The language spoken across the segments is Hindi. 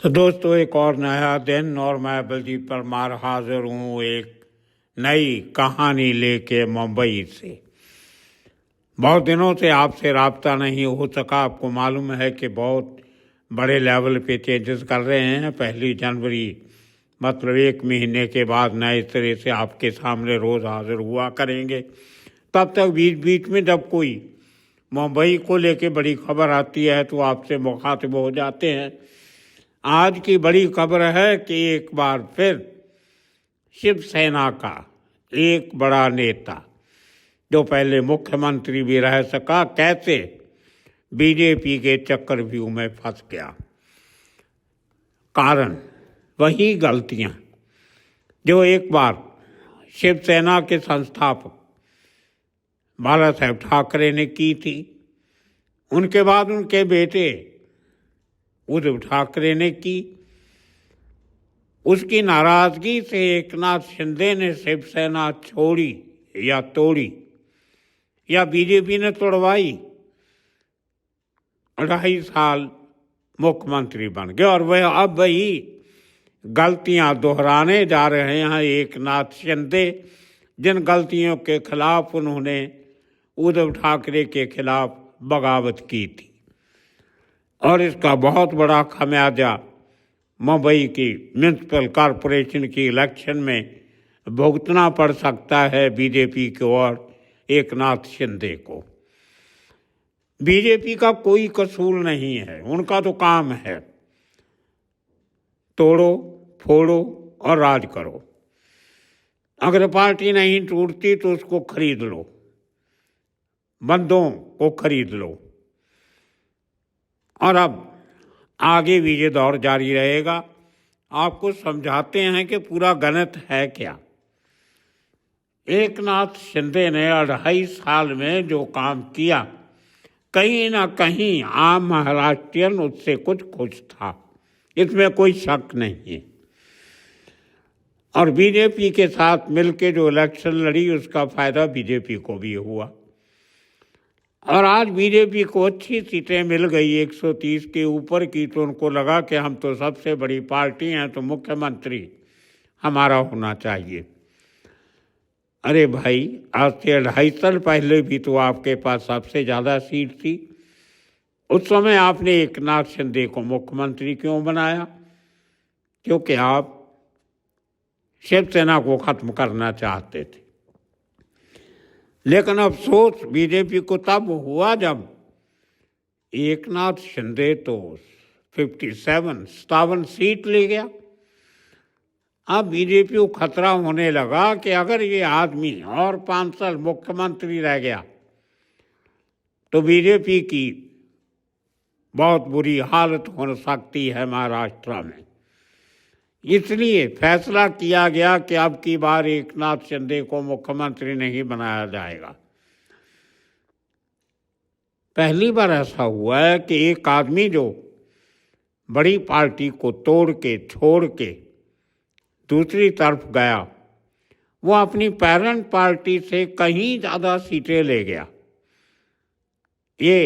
तो दोस्तों, एक और नया दिन और मैं बलजीत परमार हाजिर हूँ एक नई कहानी लेके मुंबई से। बहुत दिनों से आपसे राब्ता नहीं हो सका। आपको मालूम है कि बहुत बड़े लेवल पे चेंजेस कर रहे हैं। 1 जनवरी मतलब 1 महीने के बाद नए सिरे से आपके सामने रोज़ हाजिर हुआ करेंगे। तब तक बीच बीच में जब कोई मुंबई को लेके बड़ी खबर आती है तो आपसे मुखातिब हो जाते हैं। आज की बड़ी खबर है कि एक बार फिर शिवसेना का एक बड़ा नेता, जो पहले मुख्यमंत्री भी रह सका, कैसे बीजेपी के चक्रव्यूह में फंस गया। कारण वही गलतियां जो एक बार शिवसेना के संस्थापक बाला साहेब ठाकरे ने की थी। उनके बाद उनके बेटे उद्धव ठाकरे ने की। उसकी नाराजगी से एकनाथ शिंदे ने शिवसेना छोड़ी या तोड़ी या बीजेपी ने तोड़वाई। 2.5 साल मुख्यमंत्री बन गए और वह अब वही गलतियां दोहराने जा रहे हैं एकनाथ शिंदे, जिन गलतियों के खिलाफ उन्होंने उद्धव ठाकरे के खिलाफ बगावत की थी। और इसका बहुत बड़ा खमियाजा मुंबई की म्यूनसिपल कॉरपोरेशन की इलेक्शन में भुगतना पड़ सकता है बीजेपी को और एकनाथ शिंदे को। बीजेपी का कोई कसूर नहीं है, उनका तो काम है तोड़ो फोड़ो और राज करो। अगर पार्टी नहीं टूटती तो उसको खरीद लो, बंदों को खरीद लो। और अब आगे भी ये दौर जारी रहेगा। आपको समझाते हैं कि पूरा गणित है क्या। एकनाथ शिंदे ने 2.5 साल में जो काम किया, कहीं ना कहीं आम महाराष्ट्रियन उससे कुछ खुश था, इसमें कोई शक नहीं है। और बीजेपी के साथ मिलके जो इलेक्शन लड़ी उसका फायदा बीजेपी को भी हुआ। और आज बीजेपी को अच्छी सीटें मिल गई, 130 के ऊपर की, तो उनको लगा कि हम तो सबसे बड़ी पार्टी हैं तो मुख्यमंत्री हमारा होना चाहिए। अरे भाई, आज से 2.5 साल पहले भी तो आपके पास सबसे ज़्यादा सीट थी। उस समय आपने एकनाथ शिंदे को मुख्यमंत्री क्यों बनाया? क्योंकि आप शिवसेना को खत्म करना चाहते थे। लेकिन अफसोस बीजेपी को तब हुआ जब एकनाथ शिंदे तो 57 सीट ले गया। अब बीजेपी को खतरा होने लगा कि अगर ये आदमी और 5 साल मुख्यमंत्री रह गया तो बीजेपी की बहुत बुरी हालत हो सकती है महाराष्ट्र में। इसलिए फैसला किया गया कि अब की बार एकनाथ शिंदे को मुख्यमंत्री नहीं बनाया जाएगा। पहली बार ऐसा हुआ है कि एक आदमी जो बड़ी पार्टी को तोड़ के छोड़ के दूसरी तरफ गया, वो अपनी पेरेंट पार्टी से कहीं ज़्यादा सीटें ले गया। ये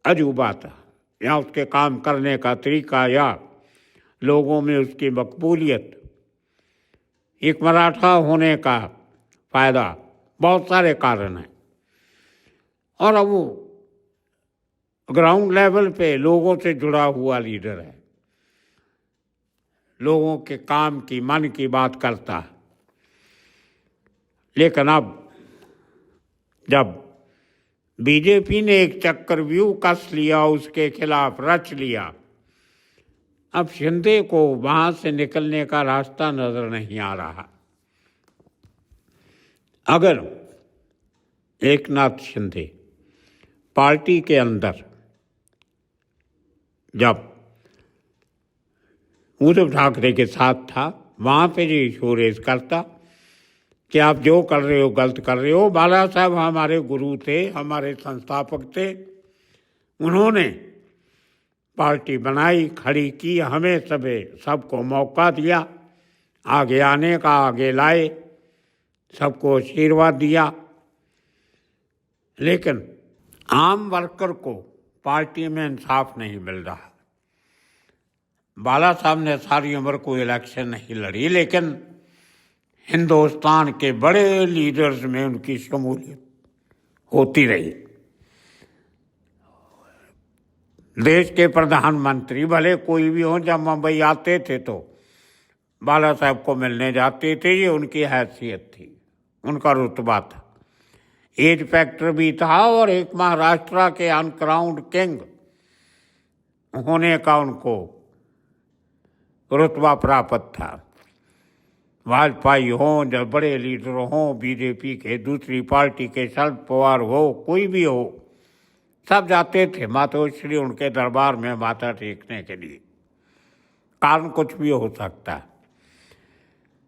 अजूबा था, या उसके काम करने का तरीका या लोगों में उसकी मकबूलियत, एक मराठा होने का फायदा, बहुत सारे कारण हैं। और अब वो ग्राउंड लेवल पे लोगों से जुड़ा हुआ लीडर है, लोगों के काम की मन की बात करता है। लेकिन अब जब बीजेपी ने एक चक्रव्यूह कस लिया, उसके खिलाफ रच लिया, अब शिंदे को वहां से निकलने का रास्ता नजर नहीं आ रहा। अगर एकनाथ शिंदे पार्टी के अंदर जब उद्धव ठाकरे के साथ था, वहाँ पे ये शोरेज करता कि आप जो कर रहे हो गलत कर रहे हो। बाला साहब हमारे गुरु थे, हमारे संस्थापक थे, उन्होंने पार्टी बनाई, खड़ी की, हमें सबको मौका दिया आगे आने का, आगे लाए, सबको आशीर्वाद दिया। लेकिन आम वर्कर को पार्टी में इंसाफ नहीं मिल रहा। बाला साहब ने सारी उम्र कोई इलेक्शन नहीं लड़ी, लेकिन हिंदुस्तान के बड़े लीडर्स में उनकी शमूलियत होती रही। देश के प्रधानमंत्री भले कोई भी हो, जब मुंबई आते थे तो बाला साहब को मिलने जाते थे। ये उनकी हैसियत थी, उनका रुतबा था, एज फैक्टर भी था, और एक महाराष्ट्र के अनक्राउंड किंग होने का उनको रुतबा प्राप्त था। वाजपेयी हों, जब बड़े लीडर हों, बीजेपी के, दूसरी पार्टी के, शरद पवार हो, कोई भी हो, सब जाते थे मातोश्री उनके दरबार में माथा टेकने के लिए। कारण कुछ भी हो सकता है,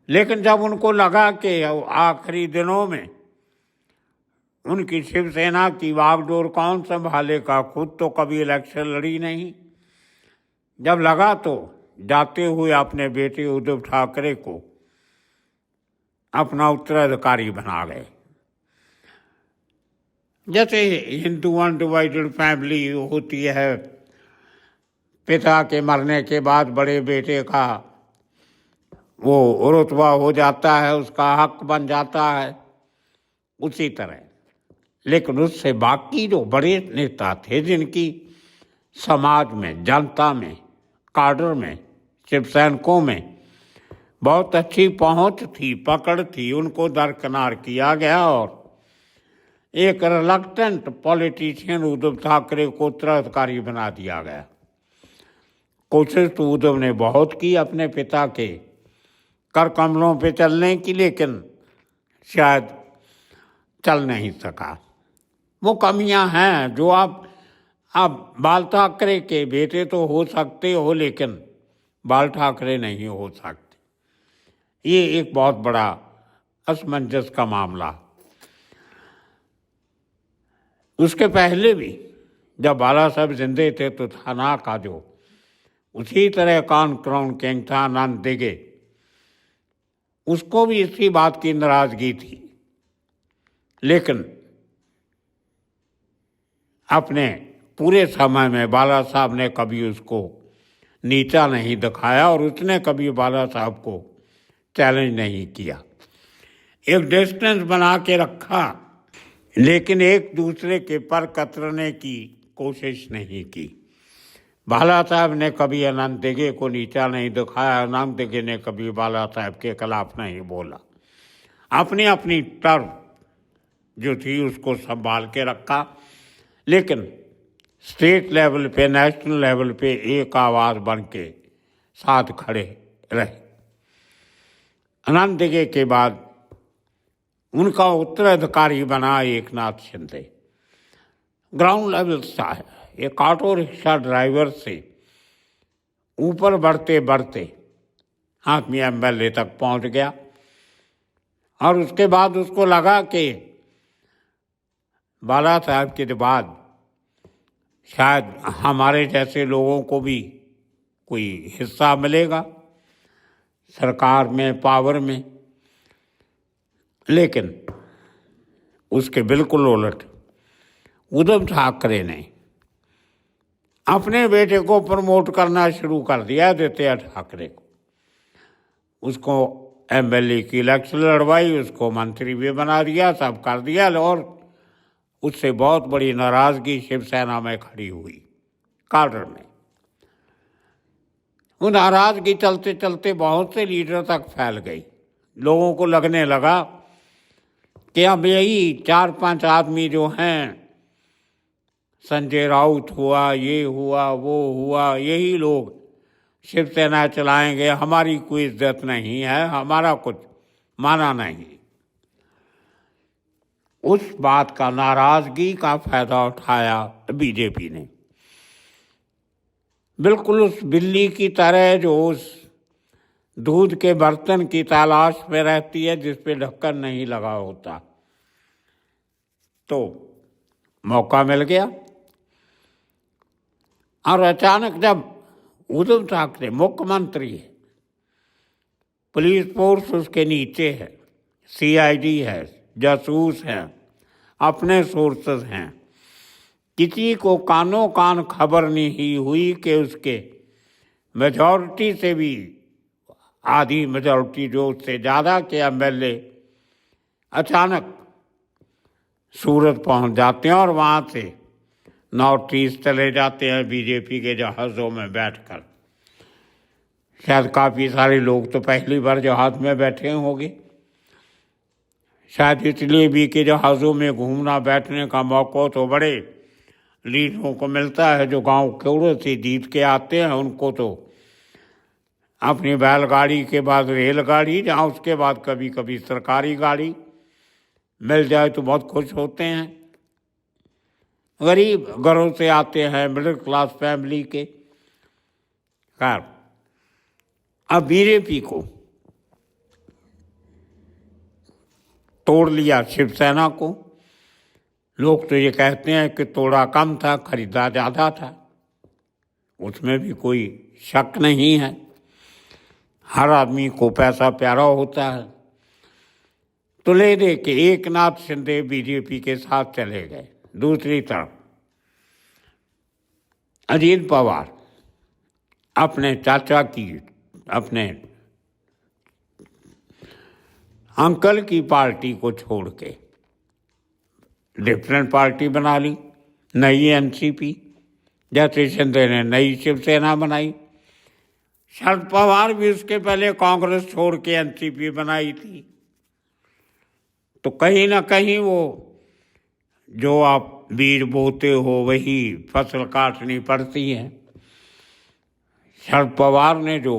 लेकिन जब उनको लगा कि आखिरी दिनों में उनकी शिवसेना की बागडोर कौन संभालेगा, खुद तो कभी इलेक्शन लड़ी नहीं, जब लगा तो जाते हुए अपने बेटे उद्धव ठाकरे को अपना उत्तराधिकारी बना गए। जैसे हिंदू अनडिवाइडेड फैमिली होती है, पिता के मरने के बाद बड़े बेटे का वो रुतबा हो जाता है, उसका हक बन जाता है, उसी तरह। लेकिन उससे बाकी जो बड़े नेता थे, जिनकी समाज में, जनता में, काडर में, शिव सैनिकों में बहुत अच्छी पहुंच थी, पकड़ थी, उनको दरकिनार किया गया और एक रिलक्टेंट पॉलिटिशियन उद्धव ठाकरे को उत्तराधिकारी बना दिया गया। कोशिश तो उद्धव ने बहुत की अपने पिता के कर कमलों पे चलने की, लेकिन शायद चल नहीं सका। वो कमियां हैं जो आप बाल ठाकरे के बेटे तो हो सकते हो, लेकिन बाल ठाकरे नहीं हो सकते। ये एक बहुत बड़ा असमंजस का मामला। उसके पहले भी जब बाला साहब जिंदे थे तो थाना का जो उसी तरह का अनक्राउंड किंग था आनंद दिघे, उसको भी इसी बात की नाराजगी थी, लेकिन अपने पूरे समय में बाला साहब ने कभी उसको नीचा नहीं दिखाया और उसने कभी बाला साहब को चैलेंज नहीं किया। एक डिस्टेंस बना के रखा, लेकिन एक दूसरे के पर कतरने की कोशिश नहीं की। बाला साहब ने कभी अनंत दिघे को नीचा नहीं दिखाया, अनंत दिघे ने कभी बाला साहब के खिलाफ नहीं बोला। अपनी अपनी टर्म जो थी उसको संभाल के रखा, लेकिन स्टेट लेवल पे, नेशनल लेवल पे एक आवाज़ बन के साथ खड़े रहे। अनंत दिघे के बाद उनका उत्तराधिकारी बना एकनाथ शिंदे। ग्राउंड लेवल सा है, एक ऑटो रिक्शा ड्राइवर से ऊपर बढ़ते बढ़ते आदमी एमएलए तक पहुंच गया, और उसके बाद उसको लगा कि बाला साहब के बाद शायद हमारे जैसे लोगों को भी कोई हिस्सा मिलेगा सरकार में, पावर में। लेकिन उसके बिल्कुल उलट उद्धव ठाकरे ने अपने बेटे को प्रमोट करना शुरू कर दिया, आदित्य ठाकरे को। उसको एमएलए की इलेक्शन लड़वाई, उसको मंत्री भी बना दिया, सब कर दिया, और उससे बहुत बड़ी नाराजगी शिवसेना में खड़ी हुई, काडर में। वो नाराजगी चलते चलते बहुत से लीडर तक फैल गई। लोगों को लगने लगा कि अब यही 4-5 आदमी जो हैं, संजय राउत हुआ, ये हुआ, वो हुआ, यही लोग शिवसेना चलाएंगे, हमारी कोई इज्जत नहीं है, हमारा कुछ माना नहीं। उस बात का, नाराजगी का फायदा उठाया बीजेपी ने। बिल्कुल उस बिल्ली की तरह जो उस दूध के बर्तन की तलाश में रहती है जिस पे ढक्कन नहीं लगा होता। तो मौका मिल गया, और अचानक जब उद्धव ठाकरे मुख्यमंत्री है, पुलिस फोर्स उसके नीचे है, सीआईडी है, जासूस हैं, अपने सोर्सेस हैं, किसी को कानों कान खबर नहीं हुई कि उसके मेजॉरिटी से भी आधी मेजॉरिटी जो उससे ज़्यादा के एमएलए अचानक सूरत पहुंच जाते हैं और वहाँ से नॉर्थ ईस्ट चले जाते हैं बीजेपी के जहाज़ों में बैठकर। शायद काफ़ी सारे लोग तो पहली बार जहाज़ में बैठे होंगे, शायद इसलिए भी कि जहाज़ों में घूमना बैठने का मौका तो बड़े लीडरों को मिलता है जो गांव कोड़ों से जीत के आते हैं। उनको तो अपनी बैलगाड़ी के बाद रेलगाड़ी, जहाँ उसके बाद कभी कभी सरकारी गाड़ी मिल जाए तो बहुत खुश होते हैं। गरीब घरों से आते हैं, मिडिल क्लास फैमिली के। खैर, अब बीजेपी को तोड़ लिया शिवसेना को। लोग तो ये कहते हैं कि तोड़ा कम था, खरीदा ज़्यादा था, उसमें भी कोई शक नहीं है। हर आदमी को पैसा प्यारा होता है। तो ले दे के एक नाथ शिंदे बीजेपी के साथ चले गए। दूसरी तरफ अजीत पवार अपने चाचा की, अपने अंकल की पार्टी को छोड़ के डिफरेंट पार्टी बना ली, नई एनसीपी। जैसे शिंदे ने नई शिवसेना बनाई, शरद पवार भी उसके पहले कांग्रेस छोड़ के एनसीपी बनाई थी। तो कहीं ना कहीं वो जो आप बीज बोते हो वही फसल काटनी पड़ती है। शरद पवार ने जो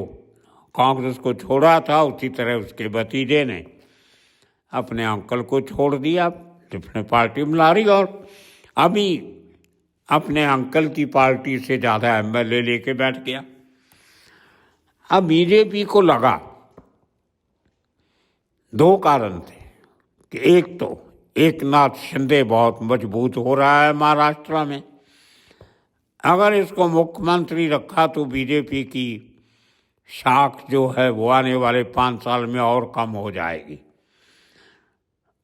कांग्रेस को छोड़ा था, उसी तरह उसके भतीजे ने अपने अंकल को छोड़ दिया, अपने पार्टी बना रही, और अभी अपने अंकल की पार्टी से ज़्यादा एमएलए लेके बैठ गया। अब बीजेपी को लगा, दो कारण थे कि एक तो एक नाथ शिंदे बहुत मजबूत हो रहा है महाराष्ट्र में, अगर इसको मुख्यमंत्री रखा तो बीजेपी की शाख जो है वो आने वाले 5 साल में और कम हो जाएगी।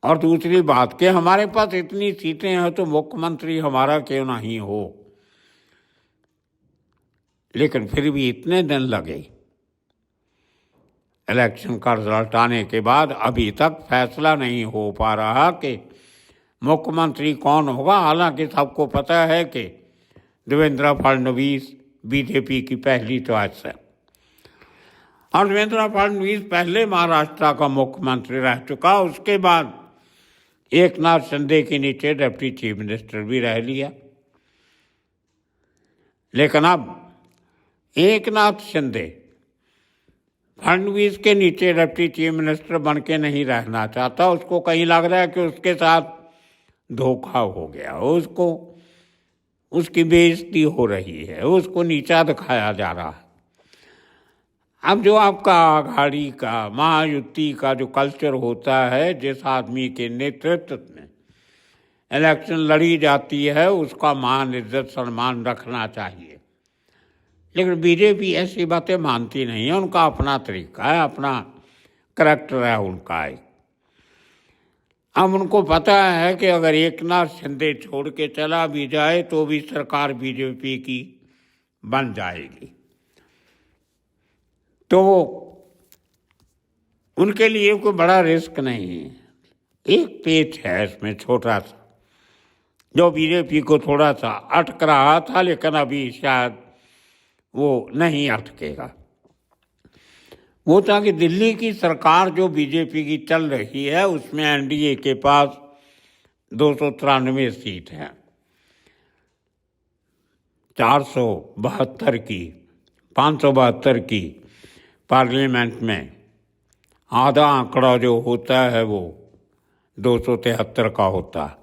और दूसरी बात कि हमारे पास इतनी सीटें हैं तो मुख्यमंत्री हमारा क्यों नहीं हो। लेकिन फिर भी इतने दिन लगे इलेक्शन का रिजल्ट आने के बाद, अभी तक फैसला नहीं हो पा रहा कि मुख्यमंत्री कौन होगा। हालांकि सबको पता है कि देवेंद्र फडणवीस बीजेपी की पहली चॉइस है, और देवेंद्र फडणवीस पहले महाराष्ट्र का मुख्यमंत्री रह चुका। उसके बाद एक नाथ शिंदे के नीचे डिप्टी चीफ मिनिस्टर भी रह लिया। लेकिन अब एक नाथ शिंदे फडणवीस के नीचे डिप्टी चीफ मिनिस्टर बन के नहीं रहना चाहता। उसको कहीं लग रहा है कि उसके साथ धोखा हो गया, उसको उसकी बेइज्जती हो रही है, उसको नीचा दिखाया जा रहा है। अब जो आपका आघाड़ी का, महायुति का जो कल्चर होता है, जिस आदमी के नेतृत्व में इलेक्शन लड़ी जाती है उसका मान इज्जत सम्मान रखना चाहिए। लेकिन बीजेपी ऐसी बातें मानती नहीं है। उनका अपना तरीका है, अपना करैक्टर है उनका एक। अब उनको पता है कि अगर एक नाथ शिंदे छोड़ के चला भी जाए तो भी सरकार बीजेपी की बन जाएगी। तो उनके लिए कोई बड़ा रिस्क नहीं है। एक पेच है इसमें छोटा सा, जो बीजेपी को थोड़ा सा अटक रहा था, लेकिन अभी शायद वो नहीं अटकेगा। वो था कि दिल्ली की सरकार जो बीजेपी की चल रही है उसमें एनडीए के पास 293 सीट है, 472 की, 572 की पार्लियामेंट में। आधा आंकड़ा जो होता है वो 273 का होता है,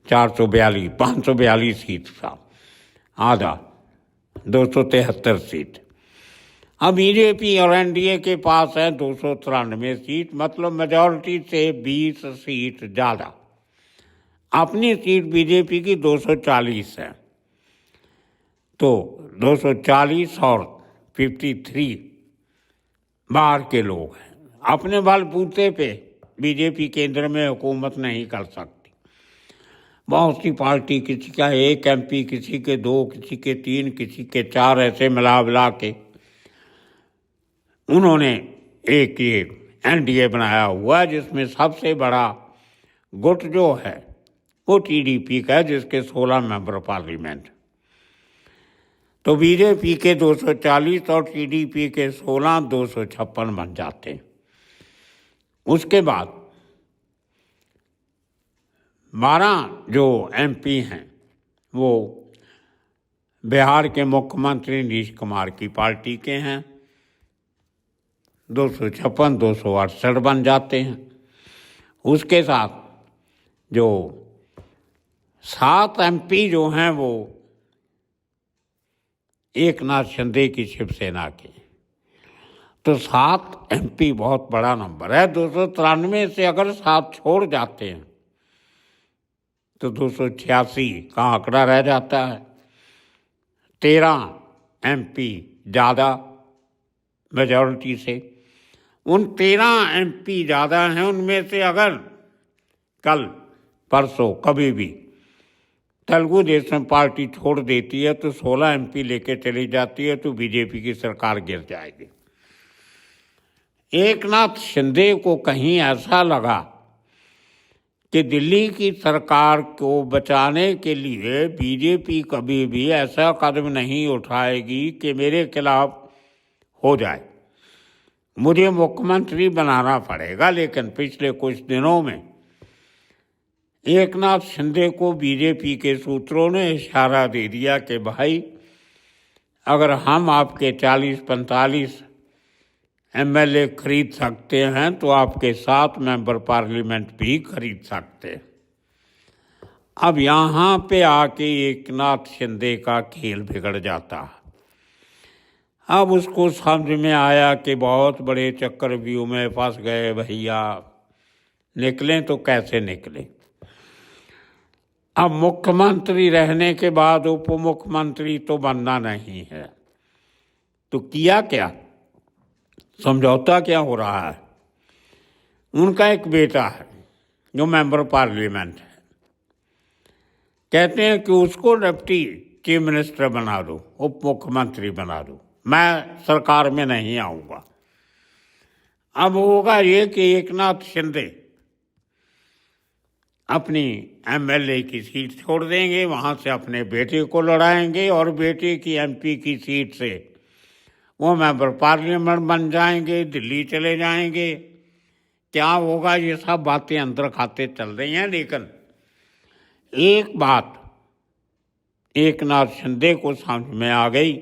442, 542 सीट था, आधा 273 सीट। अब बीजेपी और एनडीए के पास है 293 सीट, मतलब मेजॉरिटी से 20 सीट ज़्यादा। अपनी सीट बीजेपी की 240 है, तो 240 और 53 बाहर के लोग हैं। अपने बलबूते पे बीजेपी केंद्र में हुकूमत नहीं कर सकती। बहुत सी पार्टी, किसी का 1 MP, किसी के 2, किसी के 3, किसी के 4, ऐसे मिला के उन्होंने एक ये NDA बनाया हुआ है, जिसमें सबसे बड़ा गुट जो है वो TDP का है, जिसके 16 मेंबर पार्लियामेंट। तो बीजेपी के 240 और TDP के 16, 256 बन जाते हैं। उसके बाद 12 जो MP हैं वो बिहार के मुख्यमंत्री नीतीश कुमार की पार्टी के हैं, 256, 268 बन जाते हैं। उसके साथ जो 7 MP जो हैं वो एकनाथ शिंदे की शिवसेना के, तो 7 MP बहुत बड़ा नंबर है। 293 से अगर 7 छोड़ जाते हैं तो 286 का आंकड़ा रह जाता है। 13 MP ज़्यादा मेजॉरिटी से। उन 13 MP ज़्यादा हैं, उनमें से अगर कल परसों कभी भी तेलुगु देशम पार्टी छोड़ देती है तो 16 MP लेके चली जाती है, तो बीजेपी की सरकार गिर जाएगी। एकनाथ शिंदे को कहीं ऐसा लगा कि दिल्ली की सरकार को बचाने के लिए बीजेपी कभी भी ऐसा कदम नहीं उठाएगी कि मेरे खिलाफ हो जाए, मुझे मुख्यमंत्री बनाना पड़ेगा। लेकिन पिछले कुछ दिनों में एकनाथ शिंदे को बीजेपी के सूत्रों ने इशारा दे दिया कि भाई, अगर हम आपके 40-45 MLA खरीद सकते हैं तो आपके 7 मेंबर पार्लियामेंट भी खरीद सकते हैं। अब यहाँ पे आके एकनाथ शिंदे का खेल बिगड़ जाता है। अब उसको समझ में आया कि बहुत बड़े चक्रव्यूह में फंस गए भैया, निकलें तो कैसे निकलें। अब मुख्यमंत्री रहने के बाद उप मुख्यमंत्री तो बनना नहीं है, तो किया क्या, समझौता क्या हो रहा है। उनका एक बेटा है जो मेंबर पार्लियामेंट है, कहते हैं कि उसको डिप्टी चीफ मिनिस्टर बना दो, उप मुख्यमंत्री बना दो, मैं सरकार में नहीं आऊँगा। अब होगा ये कि एकनाथ शिंदे अपनी MLA की सीट छोड़ देंगे, वहाँ से अपने बेटे को लड़ाएंगे और बेटे की MP की सीट से वो मेंबर पार्लियामेंट बन जाएंगे, दिल्ली चले जाएंगे। क्या होगा, ये सब बातें अंदर खाते चल रही हैं। लेकिन एक बात एकनाथ शिंदे को समझ में आ गई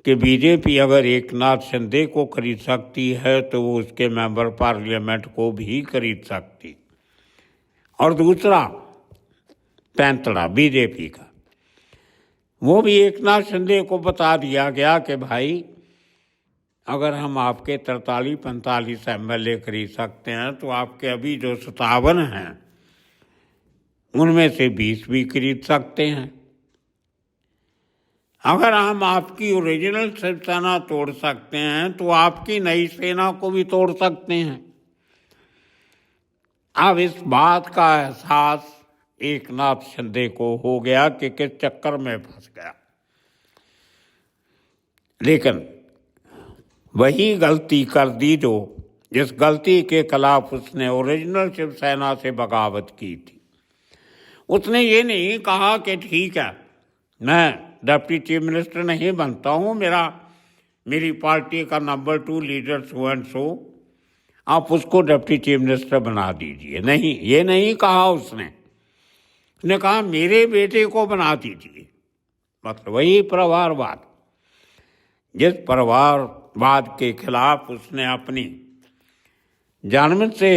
कि बीजेपी अगर एकनाथ शिंदे को खरीद सकती है तो वो उसके मेंबर पार्लियामेंट को भी खरीद सकती। और दूसरा पैंतड़ा बीजेपी का, वो भी एकनाथ शिंदे को बता दिया गया कि भाई, अगर हम आपके 43-45 MLA खरीद सकते हैं तो आपके अभी जो 57 हैं उनमें से 20 भी खरीद सकते हैं। अगर हम आपकी ओरिजिनल शिवसेना तोड़ सकते हैं तो आपकी नई सेना को भी तोड़ सकते हैं। अब इस बात का एहसास एकनाथ शिंदे को हो गया कि किस चक्कर में फंस गया। लेकिन वही गलती कर दी जो जिस गलती के खिलाफ उसने ओरिजिनल शिवसेना से बगावत की थी। उसने ये नहीं कहा कि ठीक है, मैं डिप्टी चीफ मिनिस्टर नहीं बनता हूँ, मेरी पार्टी का number 2 leader so and so, आप उसको डिप्टी चीफ मिनिस्टर बना दीजिए। नहीं, ये नहीं कहा उसने कहा मेरे बेटे को बना दीजिए। मतलब वही परिवारवाद, जिस परिवारवाद के खिलाफ उसने अपनी जन्म से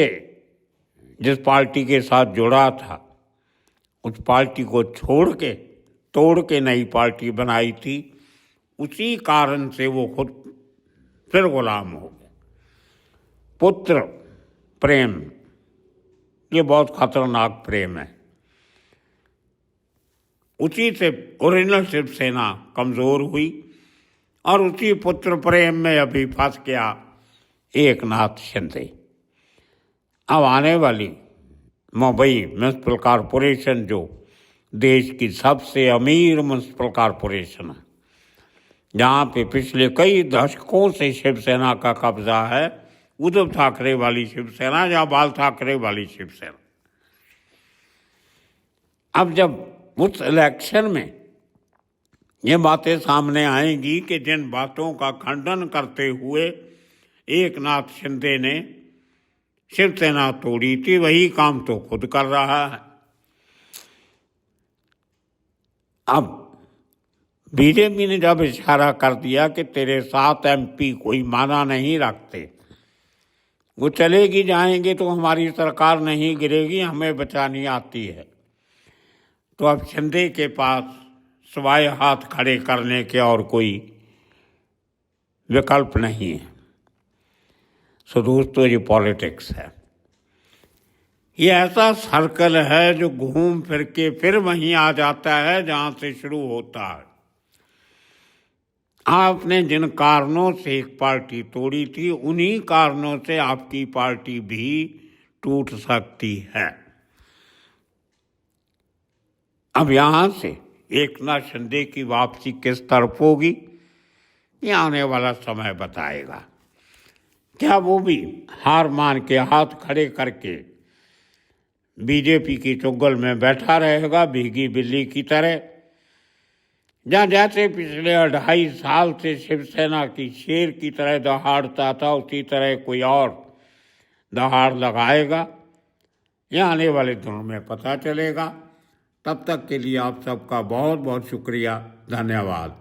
जिस पार्टी के साथ जुड़ा था, उस पार्टी को तोड़ के नई पार्टी बनाई थी, उसी कारण से वो खुद फिर गुलाम हो गए। पुत्र प्रेम, ये बहुत खतरनाक प्रेम है। उसी से ओरिजिनल शिवसेना कमज़ोर हुई और उसी पुत्र प्रेम में अभी फंस गया एकनाथ शिंदे। अब आने वाली मुंबई म्यूनसिपल कॉरपोरेशन जो देश की सबसे अमीर म्यूनसिपल कॉरपोरेशन है, जहाँ पे पिछले कई दशकों से शिवसेना का कब्जा है, उद्धव ठाकरे वाली शिवसेना या बाल ठाकरे वाली शिवसेना। अब जब उस इलेक्शन में ये बातें सामने आएंगी कि जिन बातों का खंडन करते हुए एकनाथ शिंदे ने शिवसेना तोड़ी थी, वही काम तो खुद कर रहा है। अब बीजेपी ने जब इशारा कर दिया कि तेरे 7 MP कोई माना नहीं रखते, वो चलेगी जाएंगे तो हमारी सरकार नहीं गिरेगी, हमें बचानी आती है, तो अब शिंदे के पास सिवाय हाथ खड़े करने के और कोई विकल्प नहीं है। सो दोस्तों, ये पॉलिटिक्स है, ये ऐसा सर्कल है जो घूम फिर के फिर वहीं आ जाता है जहां से शुरू होता है। आपने जिन कारणों से एक पार्टी तोड़ी थी, उन्हीं कारणों से आपकी पार्टी भी टूट सकती है। अब यहां से एकनाथ शिंदे की वापसी किस तरफ होगी, ये आने वाला समय बताएगा। क्या वो भी हार मान के हाथ खड़े करके बीजेपी की चुंगल में बैठा रहेगा भीगी बिल्ली की तरह, जहाँ जैसे पिछले 2.5 साल से शिवसेना की शेर की तरह दहाड़ता था, उसी तरह कोई और दहाड़ लगाएगा? यह आने वाले दिनों में पता चलेगा। तब तक के लिए आप सबका बहुत बहुत शुक्रिया, धन्यवाद।